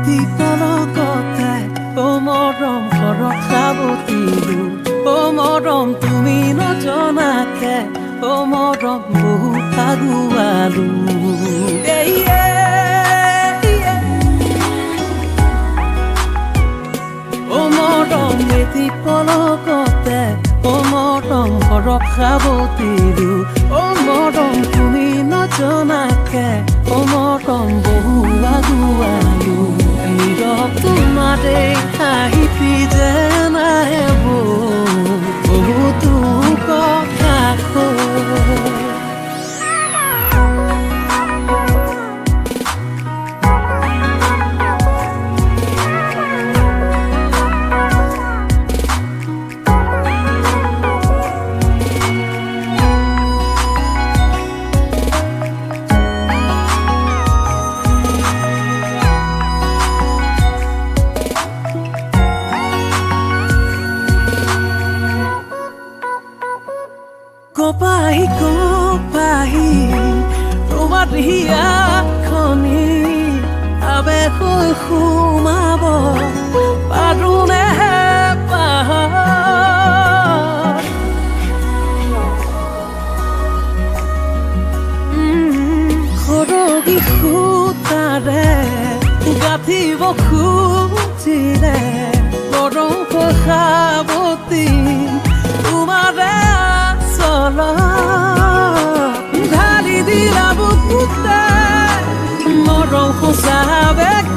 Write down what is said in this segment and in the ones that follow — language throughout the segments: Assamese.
মেথি পলকতে ও মৰম ঘৰত খাবতিলো ও মৰম তুমি নজনাকে ও মৰম বহু আগুৱালো ও মৰম মেথি পলকতে ও মৰম ঘৰত খাবতিলো ও মৰম তুমি নজনাকে ও মৰম বহু আগুৱালো নীৰৱ তোমাৰে আহি পিছে নাহে বহুতো কথা Kopahi Tomar hiya khoni abe khoi khumabo parune pahar khorogi khutare gathibo khutire morom khaboti tumare ঢালি দিলা বুকুতে মৰম সঁচা বেগ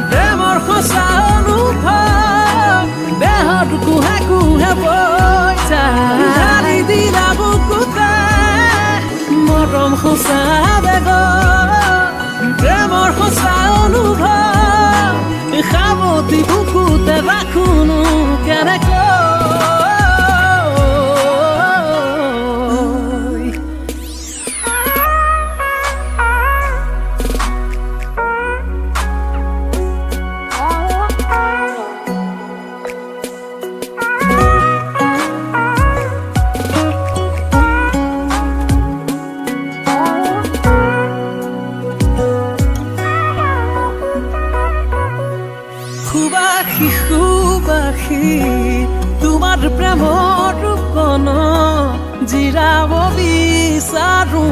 প্ৰেমৰ সঁচা অনুভৱ দেহত কুহে কুহে বৈ যায় ঢালি দিলা বুকুতে মৰম সঁচা বেগ প্ৰেমৰ সঁচা অনুভৱ সাৱতি বুকুতে ৰাখোনো কেনেকৈ তোমাৰ প্ৰেমৰ কোন জিৰাব বিচাৰো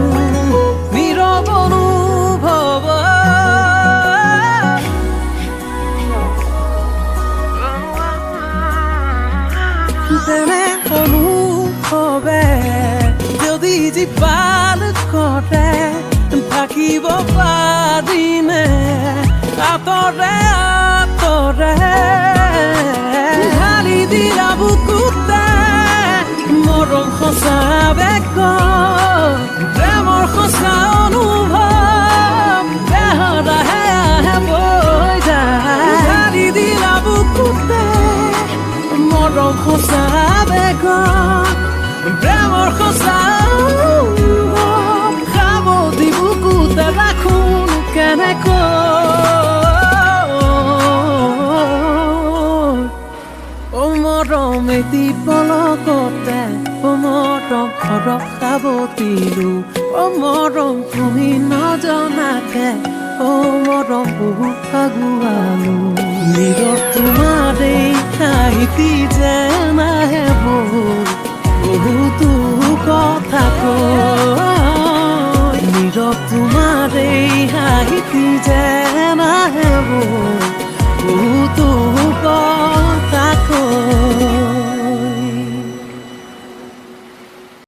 নীৰৱ অনুভৱ তেনে অনুভৱে যদি জীৱাল কৰে থাকিব পাৰিমে আঁতৰে আঁতৰে ঢালি দিলা বুকুতে মৰম সঁচা বেগ প্ৰেমৰ সঁচা অনুভৱ দেহত আহে আহে বৈ যায় ঢালি দিলা বুকুতে মৰম সঁচা বেগ প্ৰেমৰ সঁচা অনুভৱ সাৱতি বুকুতে ৰাখোন কেনেকৈ মেথি পলকতে ও মৰম ঘৰত খাবতিলো ও মৰম তুমি নজনাকে ও মৰম বহুত আগুৱালো নীৰৱ তোমাৰে সাহিতি যে নাহে বহুতো কথা নীৰৱ তোমাৰে সাহিতি যে